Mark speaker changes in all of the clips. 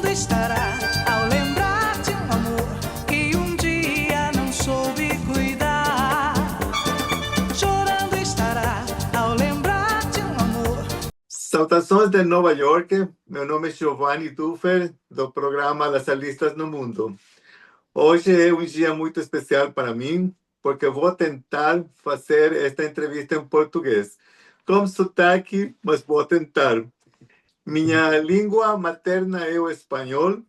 Speaker 1: Chorando estará ao lembrar de amor que dia não soube cuidar. Chorando estará ao lembrar de amor.
Speaker 2: Saudações de Nova York, meu nome é Giovanni Duffer, do programa Las Alistas no Mundo. Hoje é dia muito especial para mim, porque vou tentar fazer esta entrevista em português. Com sotaque, mas vou tentar. Minha língua materna é o espanhol,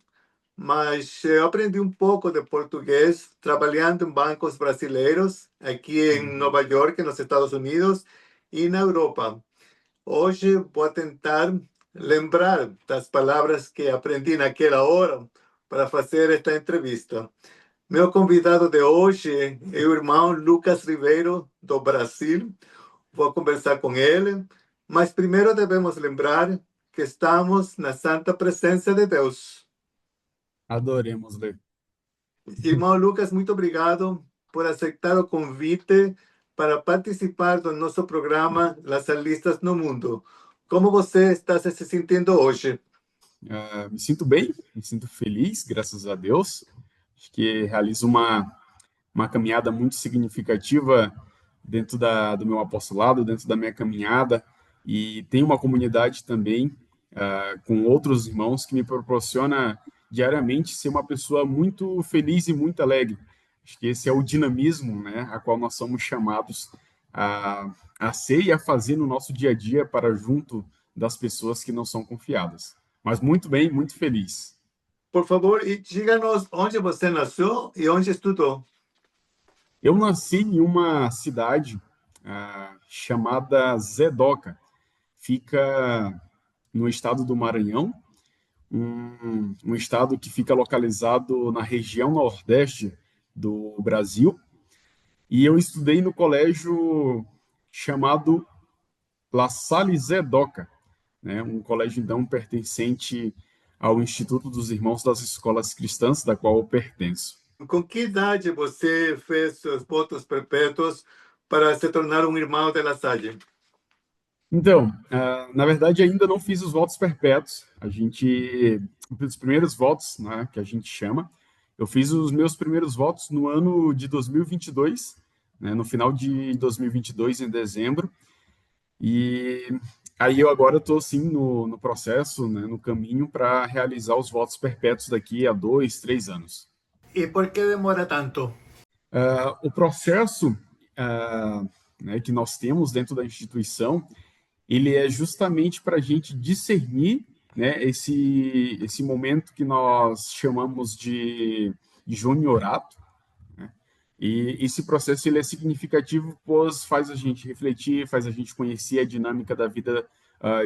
Speaker 2: mas eu aprendi pouco de português trabalhando em bancos brasileiros, aqui em Nova York, nos Estados Unidos, e na Europa. Hoje vou tentar lembrar das palavras que aprendi naquela hora para fazer esta entrevista. Meu convidado de hoje é o irmão Lucas Ribeiro, do Brasil. Vou conversar com ele, mas primeiro devemos lembrar que estamos na santa presença de Deus.
Speaker 3: Adoremos ler.
Speaker 2: Irmão Lucas, muito obrigado por aceitar o convite para participar do nosso programa Las Alistas no Mundo. Como você está se sentindo hoje?
Speaker 3: Me sinto bem, me sinto feliz, graças a Deus. Acho que realizo uma caminhada muito significativa dentro do meu apostolado, dentro da minha caminhada, e tenho uma comunidade também com outros irmãos que me proporciona diariamente ser uma pessoa muito feliz e muito alegre. Acho que esse é o dinamismo, né, a qual nós somos chamados a ser e a fazer no nosso dia a dia para junto das pessoas que não são confiadas. Mas muito bem, muito feliz.
Speaker 2: Por favor, e diga-nos onde você nasceu e onde estudou.
Speaker 3: Eu nasci em uma cidade chamada Zedoca. Fica no estado do Maranhão, um estado que fica localizado na região nordeste do Brasil. E eu estudei no colégio chamado La Salle Zedoca, né? Um colégio, então, pertencente ao Instituto dos Irmãos das Escolas Cristãs, da qual eu pertenço.
Speaker 2: Com que idade você fez seus votos perpétuos para se tornar um irmão de La Salle?
Speaker 3: Então, na verdade, ainda não fiz os votos perpétuos. Os primeiros votos, né, que a gente chama, eu fiz os meus primeiros votos no ano de 2022, né, no final de 2022, em dezembro. E aí eu agora estou, sim, no processo, né, no caminho para realizar os votos perpétuos daqui a 2, 3 anos.
Speaker 2: E por que demora tanto?
Speaker 3: O processo né, que nós temos dentro da instituição, ele é justamente para a gente discernir, né, esse momento que nós chamamos de juniorato, né? E esse processo ele é significativo, pois faz a gente refletir, faz a gente conhecer a dinâmica da vida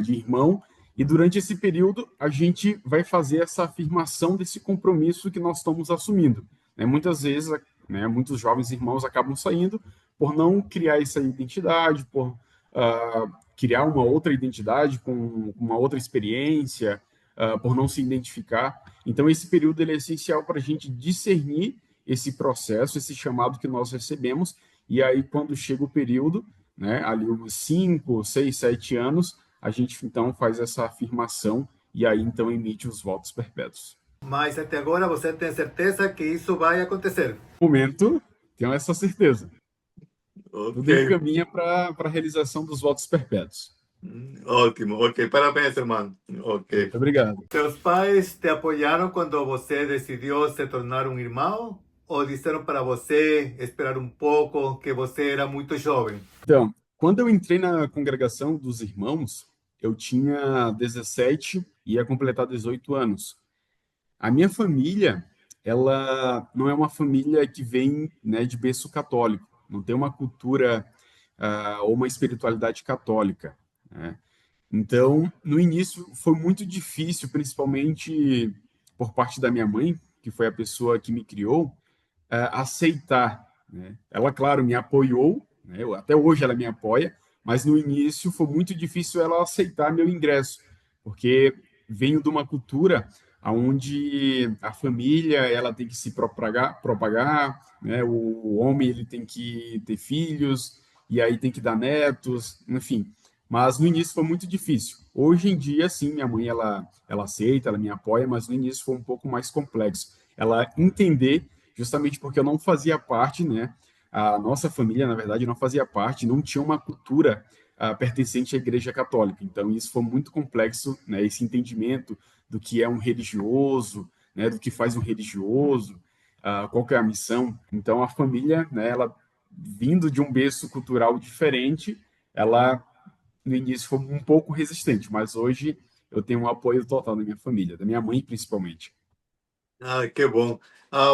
Speaker 3: de irmão, e durante esse período a gente vai fazer essa afirmação desse compromisso que nós estamos assumindo, né? Muitas vezes, né, muitos jovens irmãos acabam saindo por não criar essa identidade, por criar uma outra identidade com uma outra experiência, por não se identificar. Então, esse período ele é essencial para a gente discernir esse processo, esse chamado que nós recebemos, e aí, quando chega o período, né, ali uns 5, 6, 7 anos, a gente, então, faz essa afirmação e aí, então, emite os votos perpétuos.
Speaker 2: Mas até agora você tem certeza que isso vai acontecer?
Speaker 3: No momento, tenho essa certeza.
Speaker 2: Okay.
Speaker 3: Tudo encaminha para a realização dos votos perpétuos.
Speaker 2: Ótimo, ok. Parabéns, irmão. Ok.
Speaker 3: Muito obrigado.
Speaker 2: Seus pais te apoiaram quando você decidiu se tornar um irmão? Ou disseram para você esperar um pouco, que você era muito jovem?
Speaker 3: Então, quando eu entrei na congregação dos irmãos, eu tinha 17 e ia completar 18 anos. A minha família, ela não é uma família que vem, né, de berço católico, não tem uma cultura ou uma espiritualidade católica, né? Então, no início foi muito difícil, principalmente por parte da minha mãe, que foi a pessoa que me criou, aceitar, né? Ela, claro, me apoiou, né? Até hoje ela me apoia, mas no início foi muito difícil ela aceitar meu ingresso, porque venho de uma cultura onde a família ela tem que se propagar, né? O homem ele tem que ter filhos, e aí tem que dar netos, enfim. Mas no início foi muito difícil. Hoje em dia, sim, minha mãe, ela aceita, ela me apoia, mas no início foi um pouco mais complexo. Ela entender, justamente porque eu não fazia parte, né? A nossa família, na verdade, não fazia parte, não tinha uma cultura pertencente à Igreja Católica. Então, isso foi muito complexo, né? Esse entendimento do que é um religioso, né? Do que faz um religioso, qual que é a missão. Então, a família, né? Ela vindo de um berço cultural diferente, ela no início foi um pouco resistente, mas hoje eu tenho um apoio total da minha família, da minha mãe principalmente.
Speaker 2: Ah, que bom.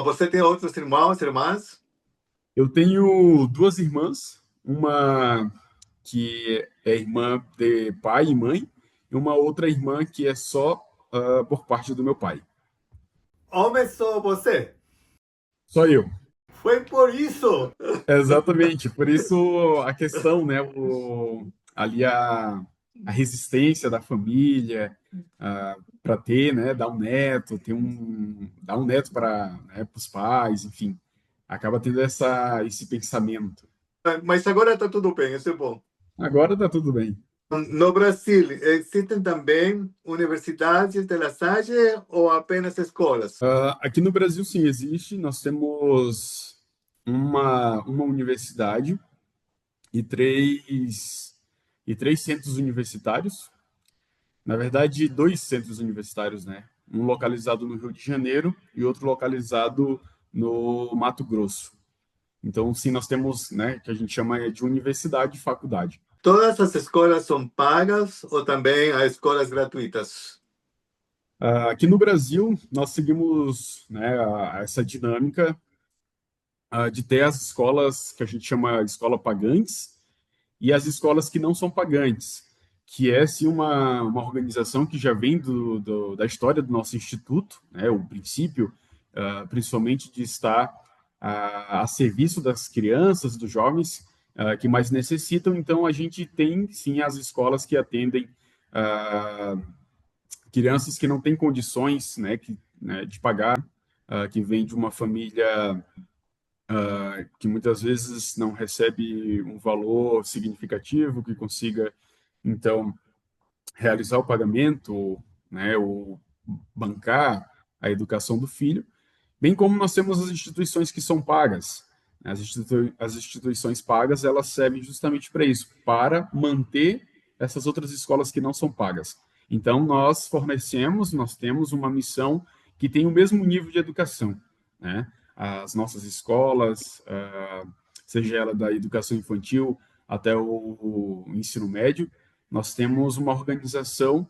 Speaker 2: Você tem outros irmãos, irmãs?
Speaker 3: Eu tenho duas irmãs, uma que é irmã de pai e mãe, e uma outra irmã que é só por parte do meu pai.
Speaker 2: Homem só você?
Speaker 3: Só eu.
Speaker 2: Foi por isso!
Speaker 3: Exatamente, por isso a questão, né, ali a resistência da família para ter, né, dar um neto, dar um neto para, né, os pais, enfim, acaba tendo esse pensamento.
Speaker 2: Mas agora está tudo bem, isso é bom.
Speaker 3: Agora tá tudo bem.
Speaker 2: No Brasil, existem também universidades de La Salle ou apenas escolas?
Speaker 3: Aqui no Brasil, sim, existe. Nós temos uma universidade e três centros universitários. Na verdade, dois centros universitários, né? Um localizado no Rio de Janeiro e outro localizado no Mato Grosso. Então, sim, nós temos, né, que a gente chama de universidade e faculdade.
Speaker 2: Todas as escolas são pagas ou também há escolas gratuitas?
Speaker 3: Aqui no Brasil, nós seguimos, né, essa dinâmica de ter as escolas que a gente chama de escola pagantes e as escolas que não são pagantes, que é sim uma organização que já vem da história do nosso instituto, né, o princípio, principalmente de estar a serviço das crianças, dos jovens que mais necessitam. Então, a gente tem sim as escolas que atendem crianças que não têm condições, né, de pagar, que vêm de uma família que muitas vezes não recebe um valor significativo que consiga, então, realizar o pagamento, né, ou bancar a educação do filho, bem como nós temos as instituições que são pagas. As instituições pagas, elas servem justamente para isso, para manter essas outras escolas que não são pagas. Então, nós temos uma missão que tem o mesmo nível de educação, né? As nossas escolas, seja ela da educação infantil até o ensino médio, nós temos uma organização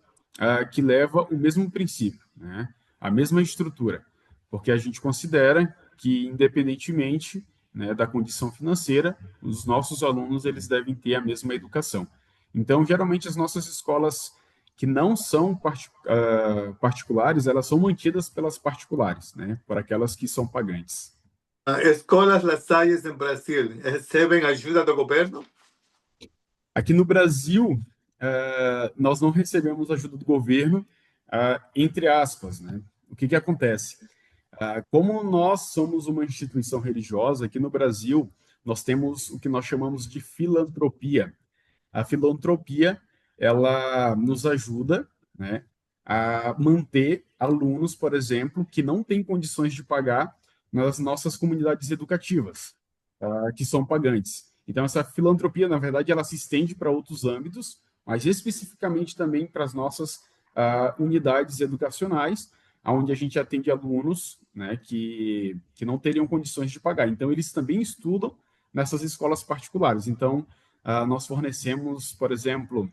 Speaker 3: que leva o mesmo princípio, né? A mesma estrutura, porque a gente considera que, independentemente, né, da condição financeira, os nossos alunos eles devem ter a mesma educação. Então, geralmente, as nossas escolas que não são particulares, elas são mantidas pelas particulares, né, por aquelas que são pagantes.
Speaker 2: Escolas La Salle em Brasil recebem ajuda do governo?
Speaker 3: Aqui no Brasil, nós não recebemos ajuda do governo, entre aspas, né? O que acontece? Como nós somos uma instituição religiosa, aqui no Brasil, nós temos o que nós chamamos de filantropia. A filantropia, ela nos ajuda, né, a manter alunos, por exemplo, que não têm condições de pagar nas nossas comunidades educativas, que são pagantes. Então, essa filantropia, na verdade, ela se estende para outros âmbitos, mas especificamente também para as nossas unidades educacionais, onde a gente atende alunos, né, que não teriam condições de pagar. Então, eles também estudam nessas escolas particulares. Então, nós fornecemos, por exemplo,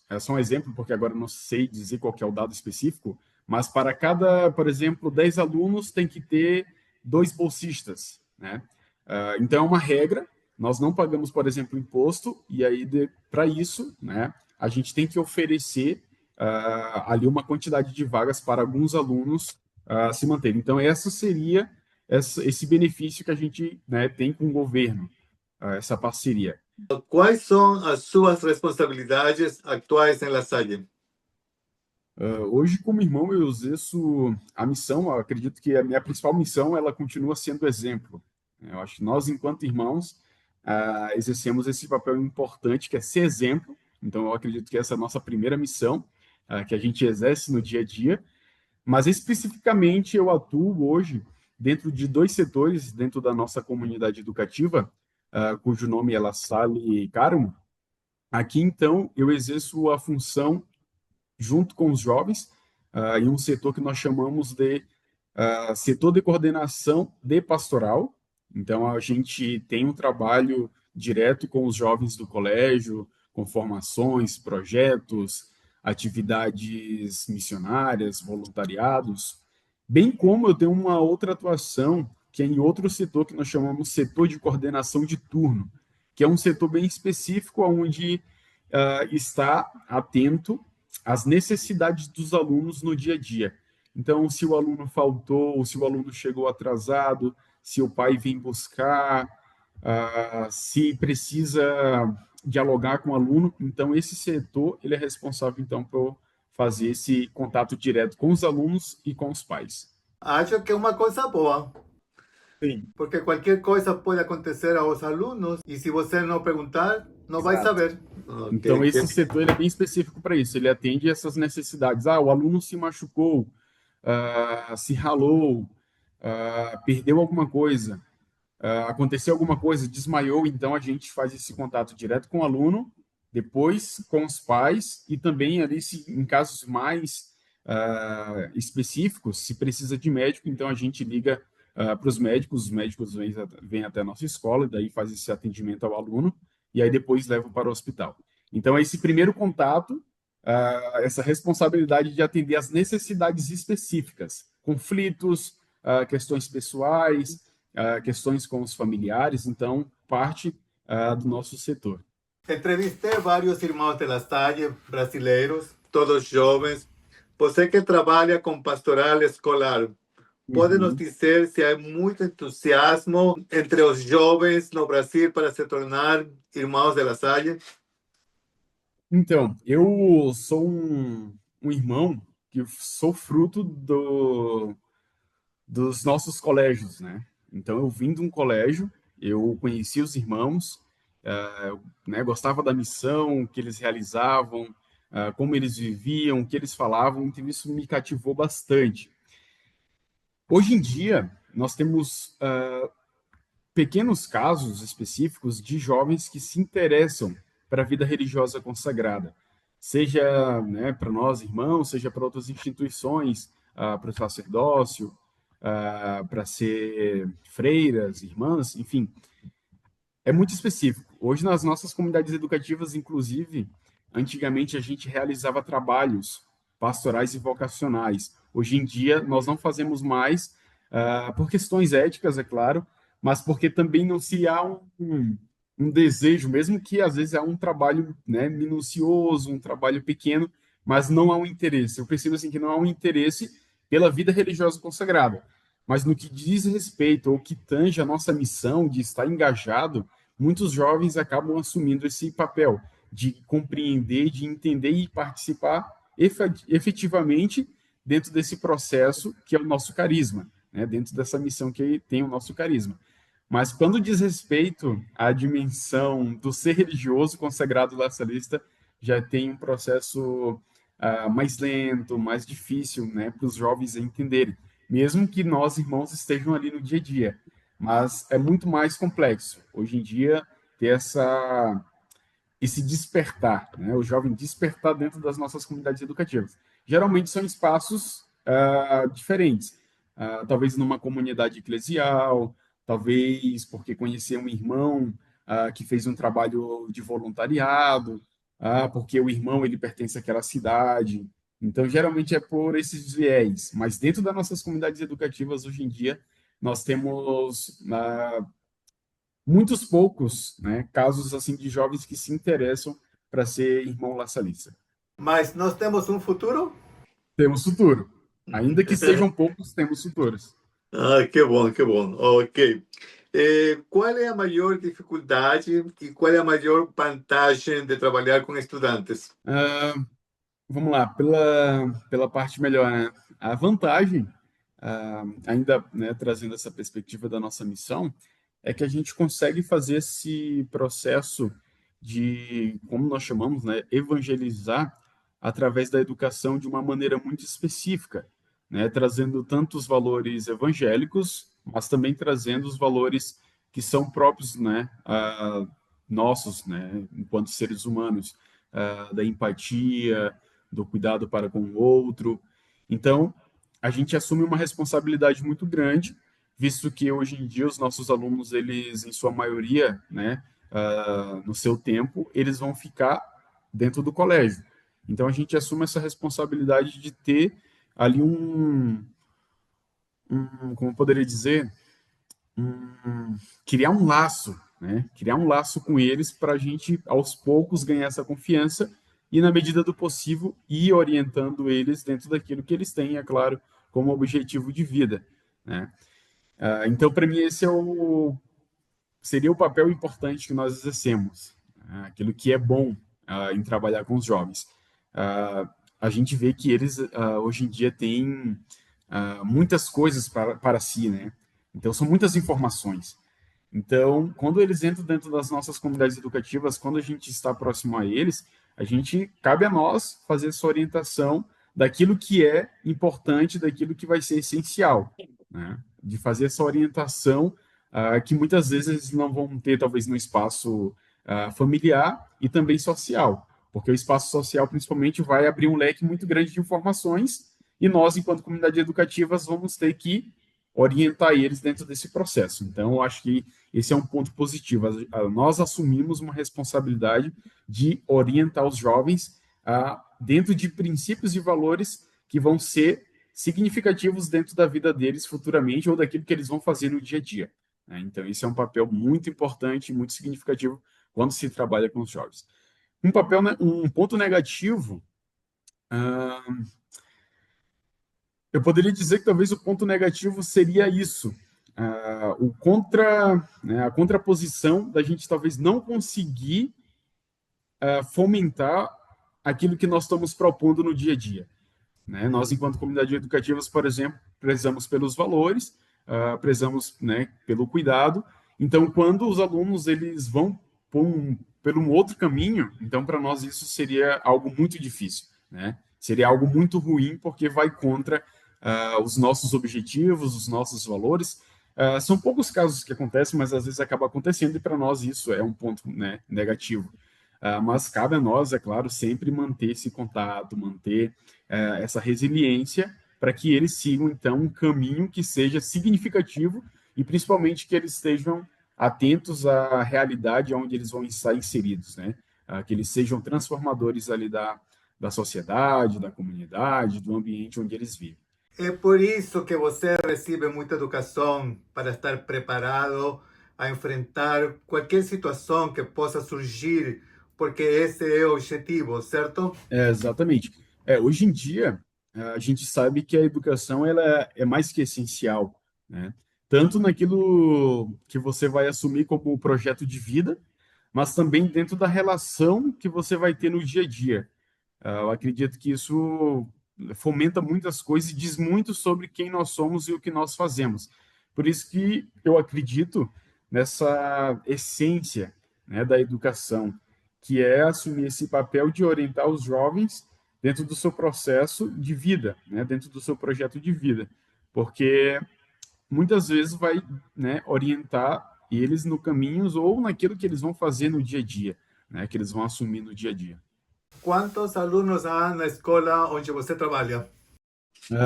Speaker 3: é só um exemplo, porque agora não sei dizer qual que é o dado específico, mas para cada, por exemplo, 10 alunos tem que ter 2 bolsistas, né? Então, é uma regra, nós não pagamos, por exemplo, imposto, e aí, para isso, né, a gente tem que oferecer ali uma quantidade de vagas para alguns alunos se manterem. Então, essa seria esse benefício que a gente, né, tem com o governo, essa parceria.
Speaker 2: Quais são as suas responsabilidades atuais em La Salle?
Speaker 3: Hoje, como irmão, eu exerço a missão, eu acredito que a minha principal missão, ela continua sendo exemplo. Eu acho que nós, enquanto irmãos, exercemos esse papel importante, que é ser exemplo. Então, eu acredito que essa é a nossa primeira missão, que a gente exerce no dia a dia. Mas, especificamente, eu atuo hoje dentro de dois setores dentro da nossa comunidade educativa, cujo nome é La Salle Carmo. Aqui, então, eu exerço a função junto com os jovens, em um setor que nós chamamos de setor de coordenação de pastoral. Então, a gente tem um trabalho direto com os jovens do colégio, com formações, projetos, atividades missionárias, voluntariados, bem como eu tenho uma outra atuação que é em outro setor que nós chamamos setor de coordenação de turno, que é um setor bem específico onde está atento às necessidades dos alunos no dia a dia. Então, se o aluno faltou, se o aluno chegou atrasado, se o pai vem buscar, se precisa dialogar com o aluno, então esse setor ele é responsável então por fazer esse contato direto com os alunos e com os pais.
Speaker 2: Acho que é uma coisa boa,
Speaker 3: Sim,
Speaker 2: porque qualquer coisa pode acontecer aos alunos e se você não perguntar, não vai
Speaker 3: exato.
Speaker 2: saber.
Speaker 3: Então esse setor ele é bem específico para isso, ele atende essas necessidades. O aluno se machucou, se ralou, perdeu alguma coisa, aconteceu alguma coisa, desmaiou, então a gente faz esse contato direto com o aluno, depois com os pais e também ali, em casos mais específicos, se precisa de médico, então a gente liga para os médicos vêm até a nossa escola, e daí faz esse atendimento ao aluno, e aí depois levam para o hospital. Então, esse primeiro contato, essa responsabilidade de atender às necessidades específicas, conflitos, questões pessoais, questões com os familiares, então, parte do nosso setor.
Speaker 2: Entrevistei vários irmãos de La Salle brasileiros, todos jovens. Você que trabalha com pastoral escolar, pode nos dizer se há muito entusiasmo entre os jovens no Brasil para se tornar irmãos de La Salle?
Speaker 3: Então, eu sou um irmão que sou fruto dos nossos colégios, né? Então, eu vim de um colégio, eu conheci os irmãos, né, gostava da missão que eles realizavam, como eles viviam, o que eles falavam, então isso me cativou bastante. Hoje em dia, nós temos pequenos casos específicos de jovens que se interessam para a vida religiosa consagrada, seja, né, para nós irmãos, seja para outras instituições, para o sacerdócio, para ser freiras, irmãs, enfim, é muito específico. Hoje, nas nossas comunidades educativas, inclusive, antigamente a gente realizava trabalhos pastorais e vocacionais. Hoje em dia, nós não fazemos mais, por questões éticas, é claro, mas porque também não se há um desejo, mesmo que às vezes há um trabalho, né, minucioso, um trabalho pequeno, mas não há um interesse. Eu percebo assim que não há um interesse pela vida religiosa consagrada. Mas no que diz respeito ou que tange a nossa missão de estar engajado, muitos jovens acabam assumindo esse papel de compreender, de entender e participar efetivamente dentro desse processo que é o nosso carisma, né? Dentro dessa missão que tem o nosso carisma. Mas quando diz respeito à dimensão do ser religioso consagrado laçalista, já tem um processo mais lento, mais difícil, né, para os jovens entenderem, mesmo que nós, irmãos, estejam ali no dia a dia. Mas é muito mais complexo. Hoje em dia, ter esse despertar, né, o jovem despertar dentro das nossas comunidades educativas. Geralmente são espaços diferentes. Talvez numa comunidade eclesial, talvez porque conhecer um irmão que fez um trabalho de voluntariado, porque o irmão ele pertence àquela cidade. Então, geralmente é por esses viés. Mas dentro das nossas comunidades educativas, hoje em dia, nós temos muitos poucos, né, casos assim de jovens que se interessam para ser irmão laçalista.
Speaker 2: Mas nós temos um futuro?
Speaker 3: Temos futuro. Ainda que sejam poucos, temos futuros.
Speaker 2: Que bom, que bom. Ok. Qual é a maior dificuldade e qual é a maior vantagem de trabalhar com estudantes?
Speaker 3: Vamos lá, pela parte melhor, né? A vantagem, ainda, né, trazendo essa perspectiva da nossa missão, é que a gente consegue fazer esse processo de, como nós chamamos, né, evangelizar através da educação de uma maneira muito específica, né, trazendo tanto os valores evangélicos, mas também trazendo os valores que são próprios, né, nossos, né, enquanto seres humanos, da empatia, do cuidado para com o outro. Então, a gente assume uma responsabilidade muito grande, visto que hoje em dia os nossos alunos, eles, em sua maioria, né, no seu tempo, eles vão ficar dentro do colégio. Então, a gente assume essa responsabilidade de ter ali como eu poderia dizer, criar um laço, né? Criar um laço com eles para a gente, aos poucos, ganhar essa confiança e, na medida do possível, ir orientando eles dentro daquilo que eles têm, é claro, como objetivo de vida, né? Então, para mim, esse seria o papel importante que nós exercemos, aquilo que é bom em trabalhar com os jovens. A gente vê que eles, hoje em dia, têm muitas coisas para si, né? Então, são muitas informações. Então, quando eles entram dentro das nossas comunidades educativas, quando a gente está próximo a eles, cabe a nós fazer essa orientação daquilo que é importante, daquilo que vai ser essencial, né? De fazer essa orientação que muitas vezes eles não vão ter, talvez, no espaço familiar e também social, porque o espaço social, principalmente, vai abrir um leque muito grande de informações e nós, enquanto comunidade educativas, vamos ter que orientar eles dentro desse processo. Então, eu acho que esse é um ponto positivo. Nós assumimos uma responsabilidade de orientar os jovens dentro de princípios e valores que vão ser significativos dentro da vida deles futuramente ou daquilo que eles vão fazer no dia a dia, né? Então, esse é um papel muito importante, muito significativo quando se trabalha com os jovens. Um ponto negativo, eu poderia dizer que talvez o ponto negativo seria isso, né, a contraposição da gente talvez não conseguir fomentar aquilo que nós estamos propondo no dia a dia, né? Nós, enquanto comunidade educativas, por exemplo, prezamos pelos valores, prezamos, né, pelo cuidado. Então, quando os alunos eles vão por um outro caminho, então, para nós, isso seria algo muito difícil, né? Seria algo muito ruim, porque vai contra os nossos objetivos, os nossos valores. São poucos casos que acontecem, mas às vezes acaba acontecendo, e para nós isso é um ponto, né, negativo. Mas cabe a nós, é claro, sempre manter esse contato, manter essa resiliência, para que eles sigam, então, um caminho que seja significativo e, principalmente, que eles estejam atentos à realidade onde eles vão estar inseridos, né? Que eles sejam transformadores ali da sociedade, da comunidade, do ambiente onde eles vivem.
Speaker 2: É por isso que você recebe muita educação para estar preparado a enfrentar qualquer situação que possa surgir, porque esse é o objetivo, certo?
Speaker 3: Exatamente. Hoje em dia, a gente sabe que a educação ela é mais que essencial, né? Tanto naquilo que você vai assumir como projeto de vida, mas também dentro da relação que você vai ter no dia a dia. Eu acredito que isso fomenta muitas coisas e diz muito sobre quem nós somos e o que nós fazemos. Por isso que eu acredito nessa essência, né, da educação, que é assumir esse papel de orientar os jovens dentro do seu processo de vida, né, dentro do seu projeto de vida, porque muitas vezes vai, né, orientar eles no caminhos ou naquilo que eles vão fazer no dia a dia, né, que eles vão assumir no dia a dia.
Speaker 2: Quantos alunos há na escola onde você trabalha?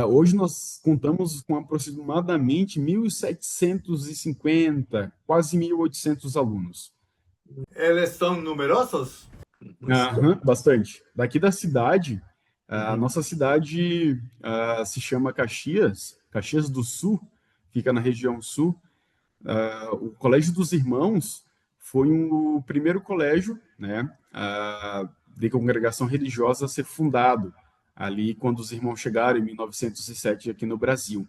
Speaker 3: Hoje nós contamos com aproximadamente 1.750, quase 1.800 alunos.
Speaker 2: Eles são numerosos?
Speaker 3: Bastante. Daqui da cidade, a nossa cidade se chama Caxias, Caxias do Sul, fica na região sul. O Colégio dos Irmãos foi o primeiro colégio, né, de congregação religiosa a ser fundado ali quando os irmãos chegaram em 1907 aqui no Brasil.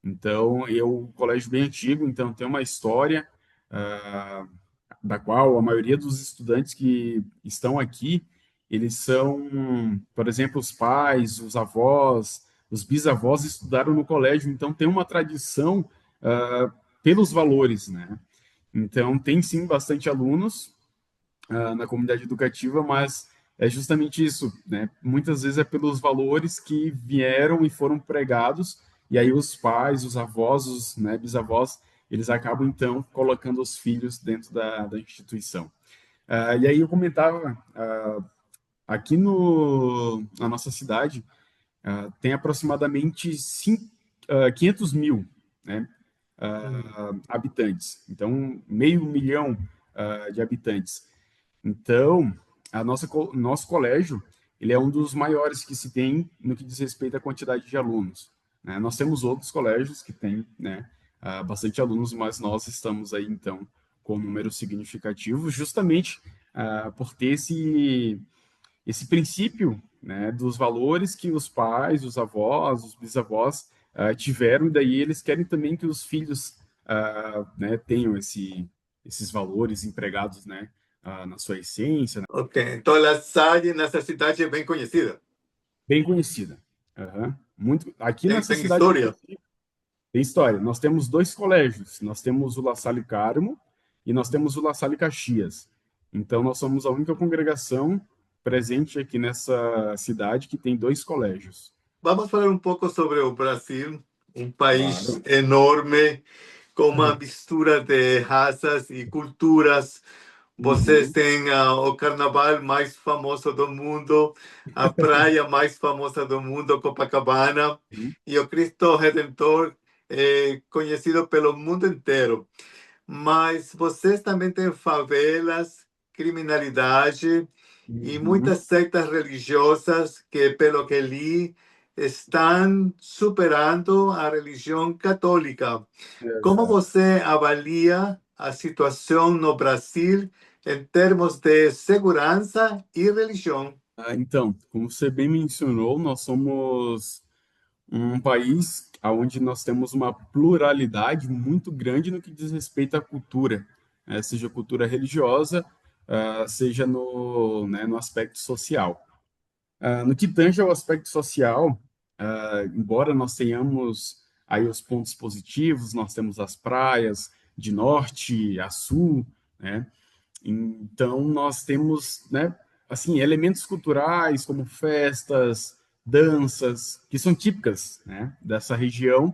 Speaker 3: Então, é um colégio bem antigo, então tem uma história da qual a maioria dos estudantes que estão aqui, eles são, por exemplo, os pais, os avós, os bisavós estudaram no colégio, então tem uma tradição pelos valores, né? Então, tem sim bastante alunos na comunidade educativa, mas é justamente isso, né? Muitas vezes é pelos valores que vieram e foram pregados, e aí os pais, os avós, os, né, bisavós, eles acabam, então, colocando os filhos dentro da instituição. E aí eu comentava, aqui na nossa cidade, tem aproximadamente 500 mil, né, habitantes. Então, meio milhão de habitantes. Então, nosso colégio, ele é um dos maiores que se tem no que diz respeito à quantidade de alunos, né? Nós temos outros colégios que têm, né, bastante alunos, mas nós estamos aí, então, com um número significativo, justamente por ter esse princípio, né, dos valores que os pais, os avós, os bisavós tiveram, e daí eles querem também que os filhos né, tenham esses valores empregados, né, na sua essência, né?
Speaker 2: Ok, então La Salle nessa cidade é bem conhecida.
Speaker 3: Bem conhecida. Uhum. Muito, aqui
Speaker 2: Tem,
Speaker 3: nessa
Speaker 2: tem
Speaker 3: cidade
Speaker 2: história.
Speaker 3: tem história. Nós temos dois colégios. Nós temos o La Salle Carmo e nós temos o La Salle Caxias. Então, nós somos a única congregação presente aqui nessa cidade que tem dois colégios.
Speaker 2: Vamos falar um pouco sobre o Brasil, um país
Speaker 3: Claro.
Speaker 2: enorme, com uma mistura de raças e culturas. Vocês
Speaker 3: Uhum.
Speaker 2: têm o carnaval mais famoso do mundo, a praia mais famosa do mundo, Copacabana,
Speaker 3: Uhum.
Speaker 2: e o Cristo Redentor, conhecido pelo mundo inteiro. Mas vocês também têm favelas, criminalidade e
Speaker 3: Uhum.
Speaker 2: muitas seitas religiosas que, pelo que li, estão superando a religião católica. Como
Speaker 3: Exato.
Speaker 2: você avalia a situação no Brasil em termos de segurança e religião?
Speaker 3: Então, como você bem mencionou, nós somos um país onde nós temos uma pluralidade muito grande no que diz respeito à cultura, né? Seja cultura religiosa, seja né, no aspecto social. No que tange ao aspecto social, embora nós tenhamos aí os pontos positivos, nós temos as praias de norte a sul, né? Então, nós temos, né, assim, elementos culturais como festas, danças, que são típicas, né, dessa região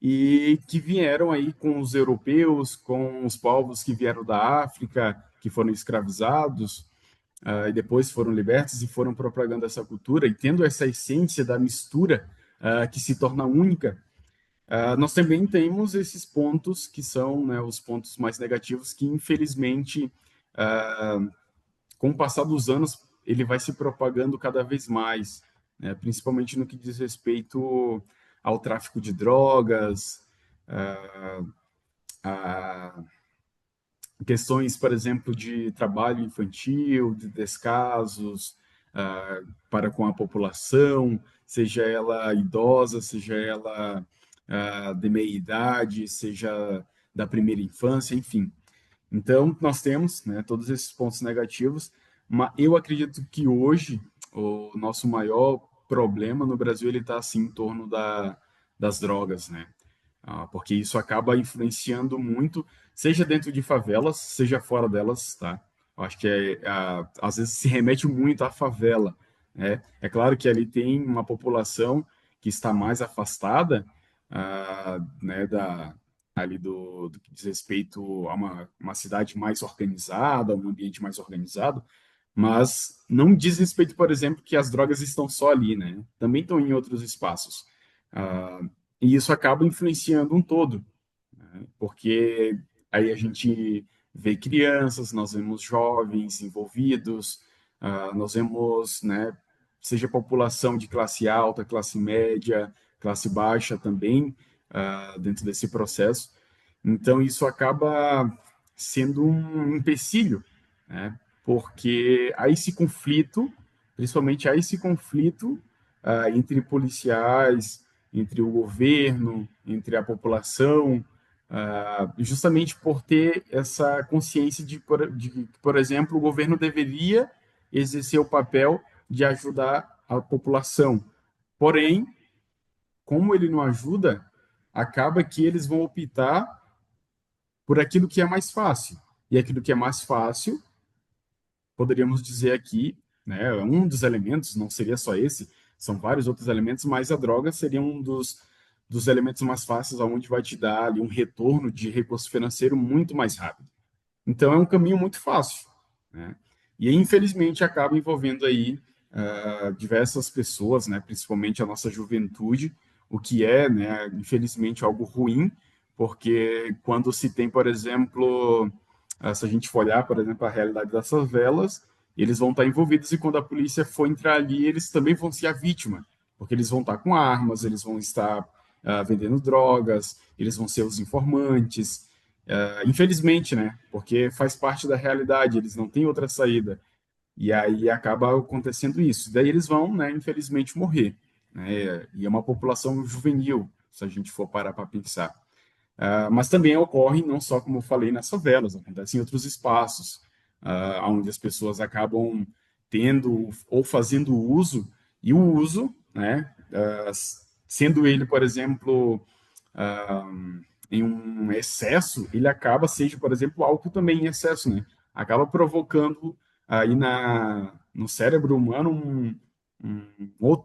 Speaker 3: e que vieram aí com os europeus, com os povos que vieram da África, que foram escravizados, e depois foram libertos e foram propagando essa cultura e tendo essa essência da mistura que se torna única. Nós também temos esses pontos que são, né, os pontos mais negativos que, infelizmente, com o passar dos anos, ele vai se propagando cada vez mais, né, principalmente no que diz respeito ao tráfico de drogas, a questões, por exemplo, de trabalho infantil, de descasos para com a população, seja ela idosa, seja ela de meia idade, seja da primeira infância, enfim. Então, nós temos, né, todos esses pontos negativos, mas eu acredito que hoje o nosso maior problema no Brasil ele está assim em torno das drogas, né? Porque isso acaba influenciando muito, seja dentro de favelas, seja fora delas, tá? Eu acho que às vezes se remete muito à favela, né? É claro que ali tem uma população que está mais afastada, né, ali do que diz respeito a uma cidade mais organizada, um ambiente mais organizado, mas não diz respeito, por exemplo, que as drogas estão só ali, né? Também estão em outros espaços. Ah, e isso acaba influenciando um todo, né? Porque aí a gente vê crianças, nós vemos jovens envolvidos, nós vemos, né, seja população de classe alta, classe média, classe baixa também, dentro desse processo. Então, isso acaba sendo um empecilho, né? Porque há esse conflito, principalmente há esse conflito entre policiais, entre o governo, entre a população, justamente por ter essa consciência de que, por exemplo, o governo deveria exercer o papel de ajudar a população. Porém, como ele não ajuda, acaba que eles vão optar por aquilo que é mais fácil. E aquilo que é mais fácil, poderíamos dizer aqui, né, um dos elementos, não seria só esse, são vários outros elementos, mas a droga seria um dos elementos mais fáceis, onde vai te dar ali um retorno de recurso financeiro muito mais rápido. Então, é um caminho muito fácil, né? E, infelizmente, acaba envolvendo aí diversas pessoas, né, principalmente a nossa juventude, o que é, né, infelizmente, algo ruim, porque quando se tem, por exemplo, se a gente for olhar, por exemplo, a realidade das favelas, eles vão estar envolvidos e quando a polícia for entrar ali, eles também vão ser a vítima, porque eles vão estar com armas, eles vão estar vendendo drogas, eles vão ser os informantes, infelizmente, né, porque faz parte da realidade, eles não têm outra saída. E aí acaba acontecendo isso. Daí eles vão, né, infelizmente, morrer. Né? E é uma população juvenil, se a gente for parar para pensar. Mas também ocorre, não só como eu falei, nas favelas, acontece em outros espaços, onde as pessoas acabam tendo ou fazendo uso, e o uso, né, sendo ele, por exemplo, em um excesso, ele acaba, seja, por exemplo, álcool também em excesso, né? Acaba provocando aí no cérebro humano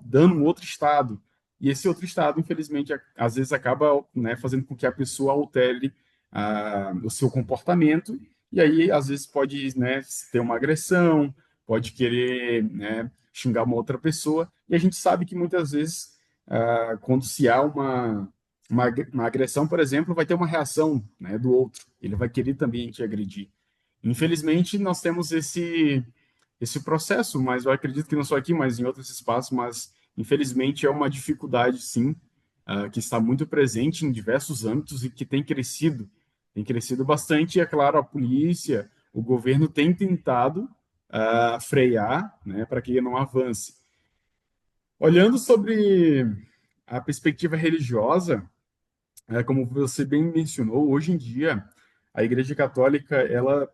Speaker 3: dando um outro estado. E esse outro estado, infelizmente, às vezes acaba, né, fazendo com que a pessoa altere o seu comportamento, e aí, às vezes, pode, né, ter uma agressão, pode querer, né, xingar uma outra pessoa, e a gente sabe que muitas vezes, quando se há uma agressão, por exemplo, vai ter uma reação, né, do outro, ele vai querer também te agredir. Infelizmente, nós temos esse processo, mas eu acredito que não só aqui, mas em outros espaços, mas infelizmente é uma dificuldade, sim, que está muito presente em diversos âmbitos e que tem crescido bastante, e é claro, a polícia, o governo tem tentado frear, né, para que não avance. Olhando sobre a perspectiva religiosa, como você bem mencionou, hoje em dia, a Igreja Católica, ela,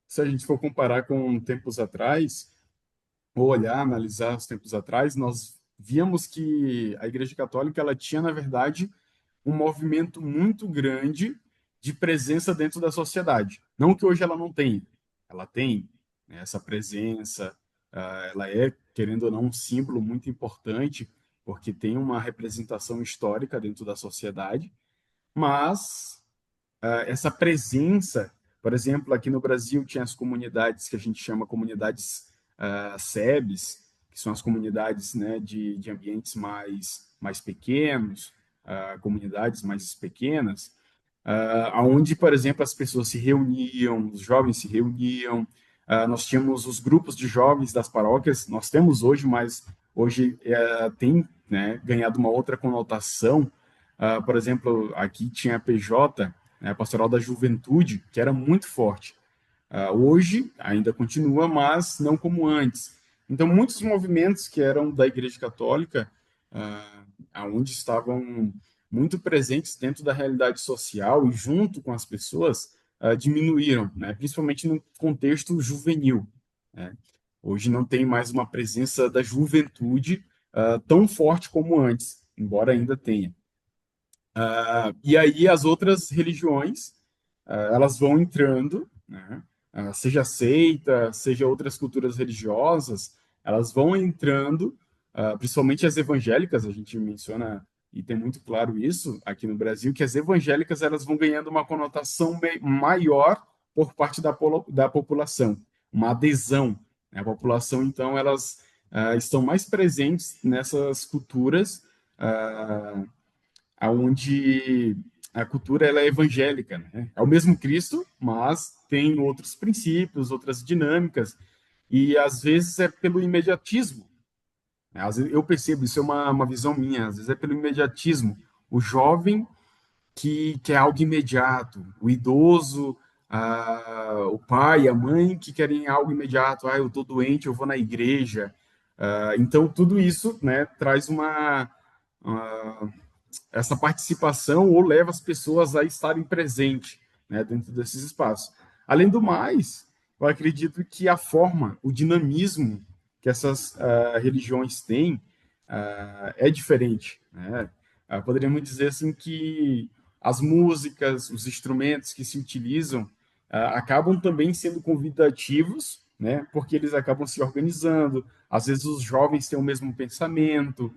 Speaker 3: se a gente for comparar com tempos atrás, ou olhar, analisar os tempos atrás, nós víamos que a Igreja Católica ela tinha, na verdade, um movimento muito grande de presença dentro da sociedade. Não que hoje ela não tenha, ela tem, né, essa presença, ela é, querendo ou não, um símbolo muito importante, porque tem uma representação histórica dentro da sociedade, mas essa presença, por exemplo, aqui no Brasil tinha as comunidades que a gente chama comunidades SEBs, que são as comunidades, né, de ambientes mais pequenos, comunidades mais pequenas, onde, por exemplo, as pessoas se reuniam, os jovens se reuniam, nós tínhamos os grupos de jovens das paróquias, nós temos hoje, mas hoje tem, né, ganhado uma outra conotação. Por exemplo, aqui tinha a PJ, né, a Pastoral da Juventude, que era muito forte. Hoje ainda continua, mas não como antes. Então, muitos movimentos que eram da Igreja Católica, onde estavam muito presentes dentro da realidade social e junto com as pessoas, diminuíram, né? Principalmente no contexto juvenil. Né? Hoje não tem mais uma presença da juventude tão forte como antes, embora ainda tenha. E aí as outras religiões, elas vão entrando, né? Seja seita, seja outras culturas religiosas, elas vão entrando, principalmente as evangélicas, a gente menciona e tem muito claro isso aqui no Brasil, que as evangélicas elas vão ganhando uma conotação maior por parte da população, uma adesão. Né? A população, então, elas estão mais presentes nessas culturas onde a cultura ela é evangélica. Né? É o mesmo Cristo, mas tem outros princípios, outras dinâmicas, e às vezes é pelo imediatismo. Às vezes eu percebo, isso é uma visão minha, às vezes é pelo imediatismo. O jovem que quer algo imediato, o idoso, o pai, a mãe que querem algo imediato. Eu estou doente, eu vou na igreja. Então, tudo isso, né, traz essa participação ou leva as pessoas a estarem presentes, né, dentro desses espaços. Além do mais, eu acredito que a forma, o dinamismo que essas religiões têm é diferente. Né? Poderíamos dizer assim que as músicas, os instrumentos que se utilizam acabam também sendo convidativos, né? Porque eles acabam se organizando. Às vezes os jovens têm o mesmo pensamento,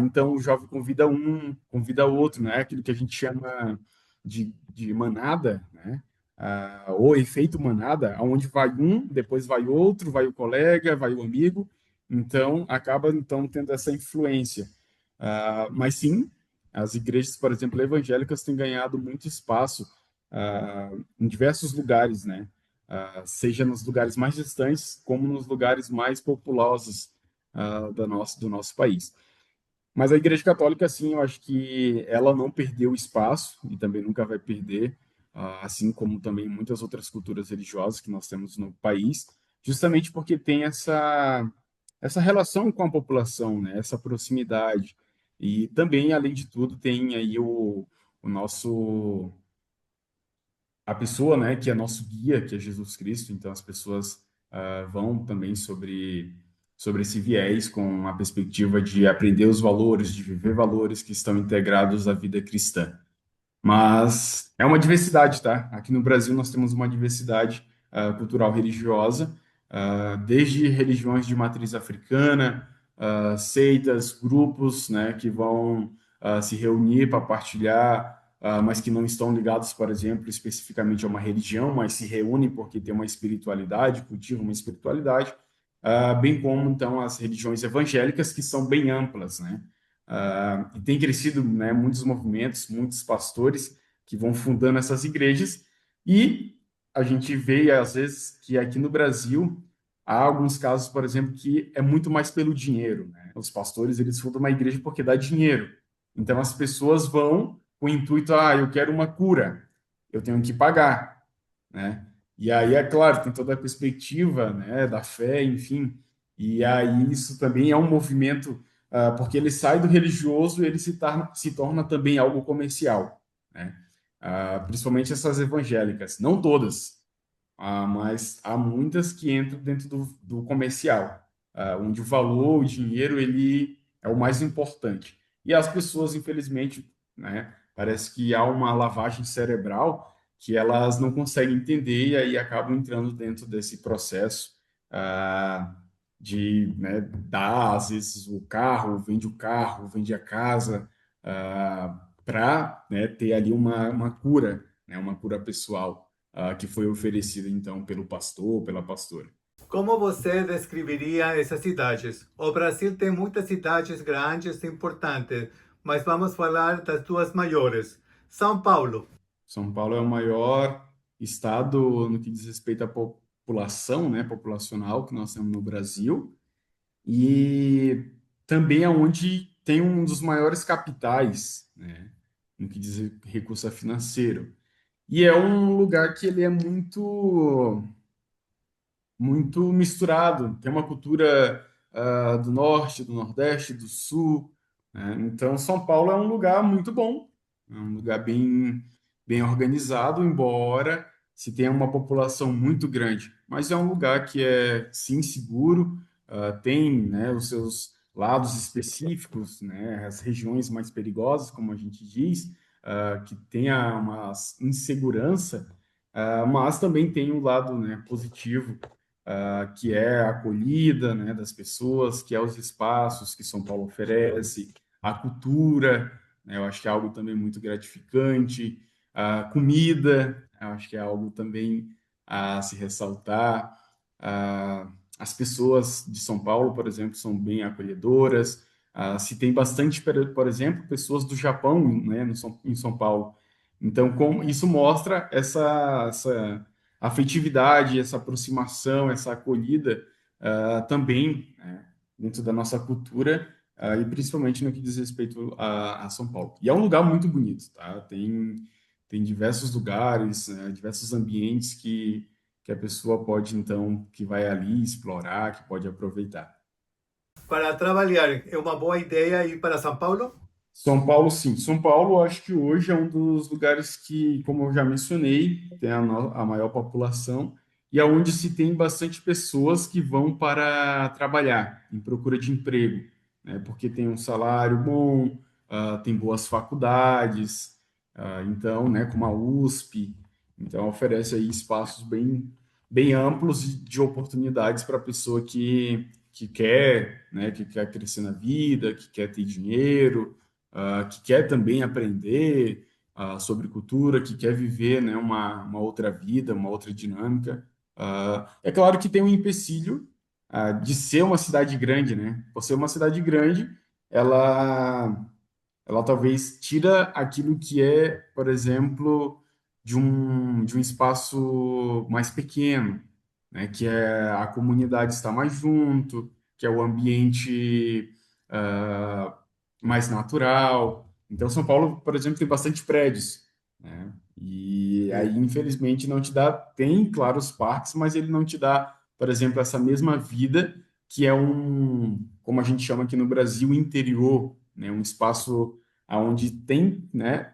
Speaker 3: então o jovem convida um, convida outro, né? Aquilo que a gente chama de manada, né? Ou efeito manada, onde vai um, depois vai outro, vai o colega, vai o amigo. Então acaba então tendo essa influência. Mas sim, as igrejas, por exemplo, evangélicas têm ganhado muito espaço em diversos lugares, né? Seja nos lugares mais distantes, como nos lugares mais populosos do nosso país. Mas a Igreja Católica, sim, eu acho que ela não perdeu espaço e também nunca vai perder, assim como também muitas outras culturas religiosas que nós temos no país, justamente porque tem essa relação com a população, né? Essa proximidade. E também, além de tudo, tem aí o nosso a pessoa, né, que é nosso guia, que é Jesus Cristo. Então as pessoas vão também sobre esse viés com a perspectiva de aprender os valores, de viver valores que estão integrados à vida cristã. Mas é uma diversidade, tá? Aqui no Brasil nós temos uma diversidade cultural religiosa, desde religiões de matriz africana, seitas, grupos, né, que vão se reunir para partilhar, mas que não estão ligados, por exemplo, especificamente a uma religião, mas se reúnem porque tem uma espiritualidade, cultivam uma espiritualidade, bem como então as religiões evangélicas que são bem amplas, né? E tem crescido, né, muitos movimentos, muitos pastores que vão fundando essas igrejas, e a gente vê, às vezes, que aqui no Brasil há alguns casos, por exemplo, que é muito mais pelo dinheiro, né? Os pastores, eles fundam uma igreja porque dá dinheiro. Então, as pessoas vão com o intuito, eu quero uma cura, eu tenho que pagar, né? E aí, é claro, tem toda a perspectiva, né, da fé, enfim, e aí isso também é um movimento porque ele sai do religioso e ele se torna também algo comercial, né? Principalmente essas evangélicas, não todas, mas há muitas que entram dentro do comercial, onde o valor, o dinheiro, ele é o mais importante. E as pessoas, infelizmente, né, parece que há uma lavagem cerebral que elas não conseguem entender e aí acabam entrando dentro desse processo ah, de, né, dar, às vezes, o carro, vende a casa, para, né, ter ali uma cura, né, uma cura pessoal, que foi oferecida, então, pelo pastor, pela pastora.
Speaker 2: Como você descreveria essas cidades? O Brasil tem muitas cidades grandes e importantes, mas vamos falar das duas maiores. São Paulo.
Speaker 3: São Paulo é o maior estado no que diz respeito à população, né, populacional que nós temos no Brasil, e também é onde tem um dos maiores capitais, né, no que diz recurso financeiro. E é um lugar que ele é muito misturado. Tem uma cultura do norte, do nordeste, do sul, né? Então, São Paulo é um lugar muito bom, é um lugar bem organizado, embora se tenha uma população muito grande. Mas é um lugar que é, sim, seguro, tem, né, os seus lados específicos, né, as regiões mais perigosas, como a gente diz, que tenha uma insegurança, mas também tem o lado, né, positivo, que é a acolhida, né, das pessoas, que é os espaços que São Paulo oferece, a cultura, né, eu acho que é algo também muito gratificante, a comida, eu acho que é algo também a se ressaltar, as pessoas de São Paulo, por exemplo, são bem acolhedoras, se tem bastante, por exemplo, pessoas do Japão, né, em São Paulo. Então, como isso mostra essa afetividade, essa aproximação, essa acolhida também, né, dentro da nossa cultura, e principalmente no que diz respeito a São Paulo. E é um lugar muito bonito, tá? Tem diversos lugares, diversos ambientes que a pessoa pode, então, que vai ali explorar, que pode aproveitar.
Speaker 2: Para trabalhar, é uma boa ideia ir para São Paulo?
Speaker 3: São Paulo, sim. São Paulo, acho que hoje é um dos lugares que, como eu já mencionei, tem a maior população e aonde se tem bastante pessoas que vão para trabalhar, em procura de emprego, né? Porque tem um salário bom, tem boas faculdades, então, né, como a USP, então oferece aí espaços bem amplos de oportunidades para a pessoa que quer, né, que quer crescer na vida, que quer ter dinheiro, que quer também aprender sobre cultura, que quer viver, né, uma outra vida, uma outra dinâmica. É claro que tem um empecilho de ser uma cidade grande, né? Por ser uma cidade grande, ela ela talvez tira aquilo que é, por exemplo, de um espaço mais pequeno, né? Que é a comunidade estar mais junto, que é o ambiente ah, mais natural. Então, São Paulo, por exemplo, tem bastante prédios, né? E aí,
Speaker 2: Sim.
Speaker 3: infelizmente, não te dá, tem, claro, os parques, mas ele não te dá, por exemplo, essa mesma vida que é como a gente chama aqui no Brasil, interior, né? Um espaço aonde tem, né,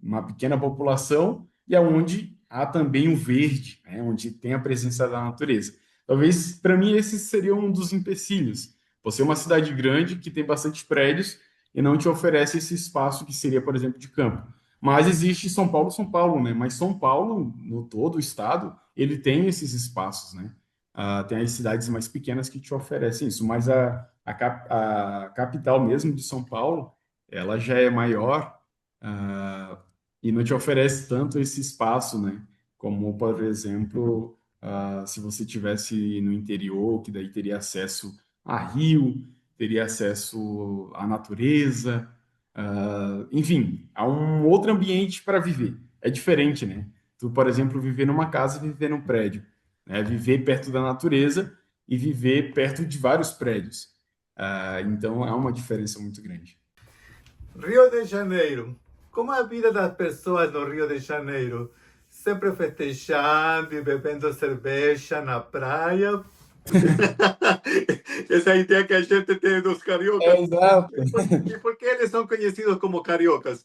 Speaker 3: uma pequena população e aonde há também o verde, né, onde tem a presença da natureza. Talvez, para mim, esse seria um dos empecilhos. Você é uma cidade grande que tem bastante prédios e não te oferece esse espaço que seria, por exemplo, de campo. Mas existe São Paulo, né? Mas São Paulo, no todo o estado, ele tem esses espaços, né? Tem as cidades mais pequenas que te oferecem isso, mas a capital mesmo de São Paulo, ela já é maior, e não te oferece tanto esse espaço, né? Como, por exemplo, se você tivesse no interior, que daí teria acesso a rio, teria acesso à natureza, enfim, a um outro ambiente para viver. É diferente, né? Tu, por exemplo, viver numa casa e viver num prédio, né? Viver perto da natureza e viver perto de vários prédios. Então, há uma diferença muito grande.
Speaker 2: Rio de Janeiro. Como é a vida das pessoas no Rio de Janeiro? Sempre festejando e bebendo cerveja na praia. Essa é a ideia que a gente tem dos cariocas.
Speaker 3: Exato.
Speaker 2: E por que eles são conhecidos como cariocas?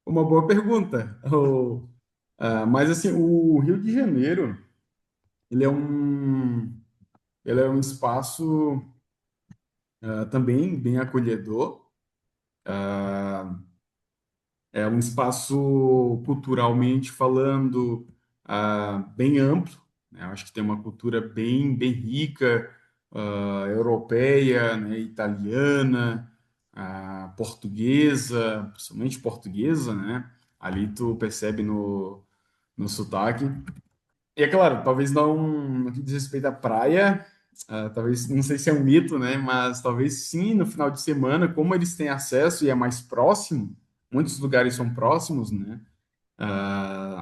Speaker 3: Uma boa pergunta. Mas assim, o Rio de Janeiro, ele é ele é um espaço também bem acolhedor. Ah, É um espaço culturalmente falando bem amplo, né? Eu acho que tem uma cultura bem rica, europeia, né? Italiana, portuguesa, principalmente portuguesa, né? Ali tu percebe no sotaque. E é claro, talvez não no que diz respeito à praia, talvez, não sei se é um mito, né? Mas talvez sim, no final de semana, como eles têm acesso e é mais próximo, muitos lugares são próximos, né?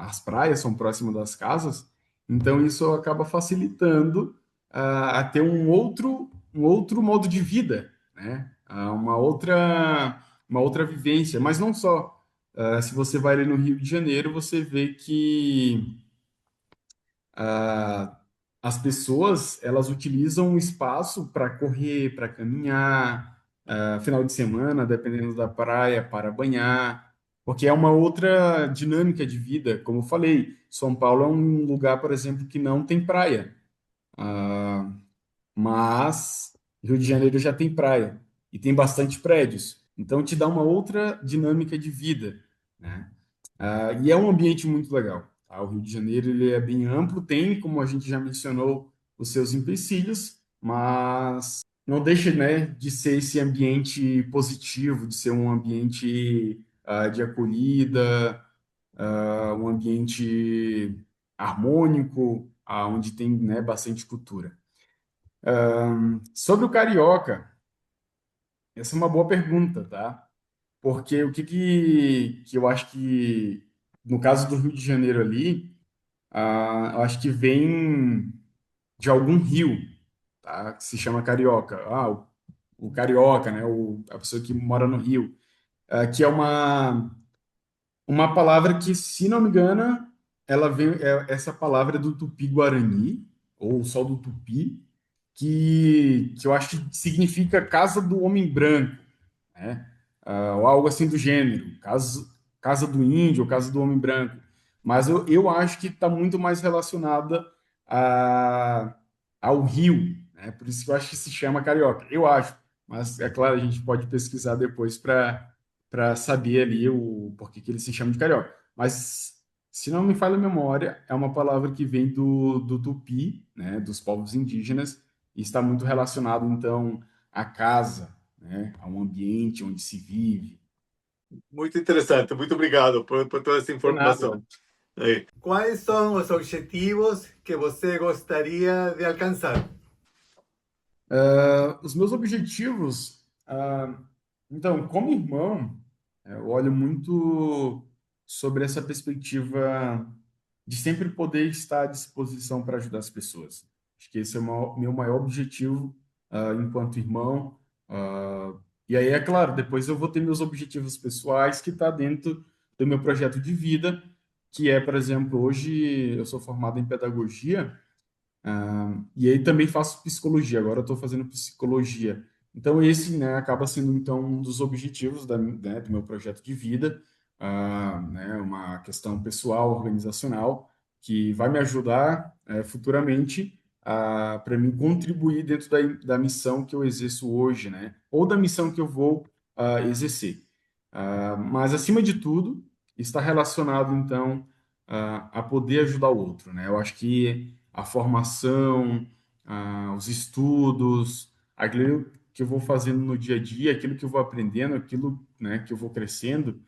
Speaker 3: As praias são próximas das casas, então isso acaba facilitando a ter um outro modo de vida, né? Uma outra vivência. Mas não só. Se você vai ali no Rio de Janeiro, você vê que ah, as pessoas elas utilizam o espaço para correr, para caminhar, final de semana, dependendo da praia, para banhar, porque é uma outra dinâmica de vida. Como eu falei, São Paulo é um lugar, por exemplo, que não tem praia, ah, mas Rio de Janeiro já tem praia e tem bastante prédios, então te dá uma outra dinâmica de vida, né? E é um ambiente muito legal, tá? O Rio de Janeiro ele é bem amplo, tem, como a gente já mencionou, os seus empecilhos, mas não deixa, né, de ser esse ambiente positivo, de ser um ambiente de acolhida, um ambiente harmônico, onde tem, né, bastante cultura. Sobre o carioca, essa é uma boa pergunta, tá? Porque o que eu acho que, no caso do Rio de Janeiro ali, eu acho que vem de algum rio, tá? Que se chama carioca. O carioca, né? A pessoa que mora no Rio. Que é uma palavra que, se não me engano, essa palavra é do Tupi-Guarani, ou só do Tupi, que eu acho que significa casa do homem branco, né? Ou algo assim do gênero, casa do índio, ou casa do homem branco. Mas eu acho que está muito mais relacionada ao rio, né? Por isso que eu acho que se chama carioca. Eu acho, mas é claro, a gente pode pesquisar depois para saber ali o porquê que ele se chama de carioca. Mas, se não me falha a memória, é uma palavra que vem do Tupi, né, dos povos indígenas, e está muito relacionado, então, à casa, né, a um ambiente onde se vive.
Speaker 2: Muito interessante, muito obrigado por toda essa
Speaker 3: De nada.
Speaker 2: informação. Aí. Quais são os objetivos que você gostaria de alcançar?
Speaker 3: Os meus objetivos, então, como irmão, eu olho muito sobre essa perspectiva de sempre poder estar à disposição para ajudar as pessoas. Acho que esse é o meu maior objetivo, enquanto irmão. E aí, é claro, depois eu vou ter meus objetivos pessoais que está dentro do meu projeto de vida, que é, por exemplo, hoje eu sou formado em pedagogia, e aí também faço psicologia. Agora eu estou fazendo psicologia. Então esse, né, acaba sendo então um dos objetivos né, do meu projeto de vida, né, uma questão pessoal, organizacional, que vai me ajudar futuramente para mim contribuir dentro da missão que eu exerço hoje, né, ou da missão que eu vou exercer. Mas acima de tudo está relacionado então a poder ajudar o outro, né? Eu acho que a formação, os estudos, aquilo que eu vou fazendo no dia a dia, aquilo que eu vou aprendendo, aquilo, né, que eu vou crescendo,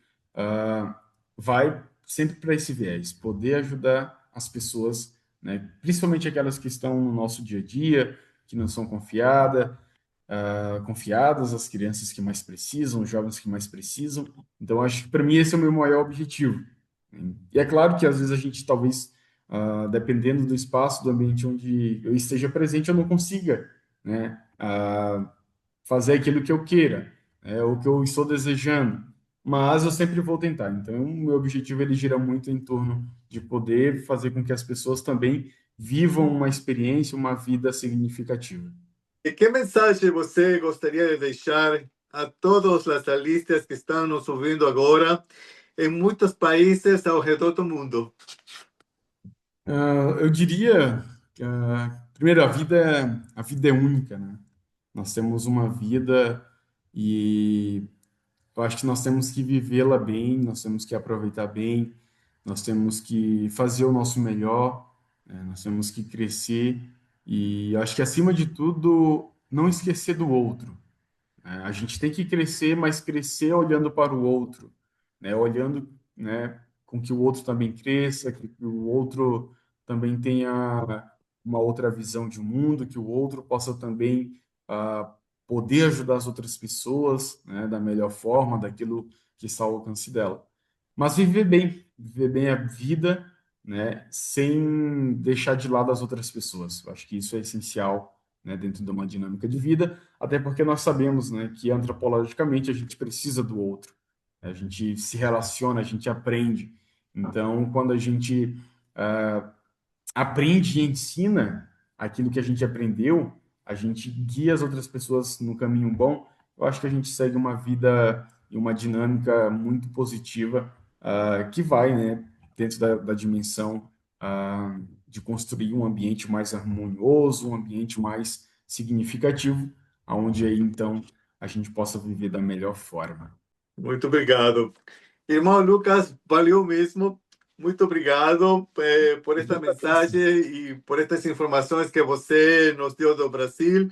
Speaker 3: vai sempre para esse viés, poder ajudar as pessoas, né, principalmente aquelas que estão no nosso dia a dia, que não são confiadas, as crianças que mais precisam, os jovens que mais precisam. Então, acho que para mim esse é o meu maior objetivo. E é claro que às vezes a gente talvez, dependendo do espaço, do ambiente onde eu esteja presente, eu não consiga, né, fazer aquilo que eu queira, o que eu estou desejando. Mas eu sempre vou tentar. Então, o meu objetivo ele gira muito em torno de poder fazer com que as pessoas também vivam uma experiência, uma vida significativa.
Speaker 2: E que mensagem você gostaria de deixar a todos os analistas que estão nos ouvindo agora em muitos países ao redor do mundo?
Speaker 3: Eu diria, primeiro, a vida é única, né? Nós temos uma vida e eu acho que nós temos que vivê-la bem, nós temos que aproveitar bem, nós temos que fazer o nosso melhor, né? Nós temos que crescer e eu acho que, acima de tudo, não esquecer do outro. A gente tem que crescer, mas crescer olhando para o outro, né? Olhando, né, com que o outro também cresça, que o outro também tenha uma outra visão de mundo, que o outro possa também poder ajudar as outras pessoas, né, da melhor forma, daquilo que está ao alcance dela. Mas viver bem a vida, né, sem deixar de lado as outras pessoas. Eu acho que isso é essencial, né, dentro de uma dinâmica de vida, até porque nós sabemos, né, que antropologicamente a gente precisa do outro. A gente se relaciona, a gente aprende. Então, quando a gente aprende e ensina aquilo que a gente aprendeu, a gente guia as outras pessoas no caminho bom, eu acho que a gente segue uma vida e uma dinâmica muito positiva, que vai, né, dentro da dimensão de construir um ambiente mais harmonioso, um ambiente mais significativo, aonde aí então a gente possa viver da melhor forma.
Speaker 2: Muito obrigado. Irmão Lucas, valeu mesmo. Muito obrigado por esta mensagem e por estas informações que você nos deu do Brasil.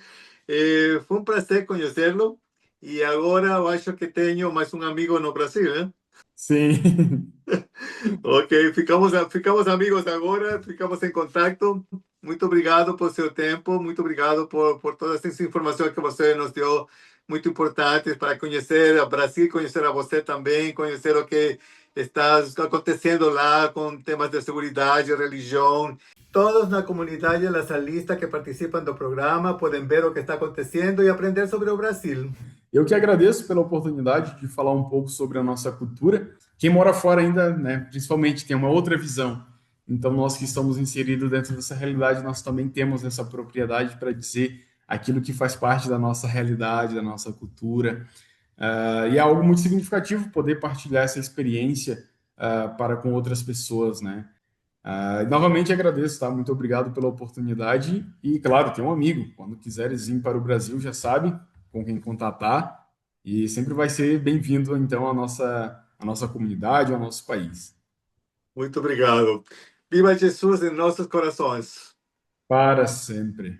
Speaker 2: Foi um prazer conhecê-lo. E agora eu acho que tenho mais um amigo no Brasil, né?
Speaker 3: Sim.
Speaker 2: Ok, ficamos amigos agora, ficamos em contato. Muito obrigado por seu tempo, muito obrigado por todas essas informações que você nos deu, muito importantes para conhecer o Brasil, conhecer a você também, conhecer o que está acontecendo lá com temas de segurança, religião. Todos na comunidade lasalista que participam do programa podem ver o que está acontecendo e aprender sobre o Brasil.
Speaker 3: Eu que agradeço pela oportunidade de falar um pouco sobre a nossa cultura. Quem mora fora ainda, né, principalmente, tem uma outra visão. Então, nós que estamos inseridos dentro dessa realidade, nós também temos essa propriedade para dizer aquilo que faz parte da nossa realidade, da nossa cultura. E é algo muito significativo poder partilhar essa experiência para com outras pessoas, né? Novamente agradeço, tá? Muito obrigado pela oportunidade. E, claro, tem um amigo. Quando quiseres vir para o Brasil, já sabe com quem contatar. e sempre vai ser bem-vindo, então, à nossa comunidade, ao nosso país.
Speaker 2: Muito obrigado. Viva Jesus em nossos corações.
Speaker 3: Para sempre.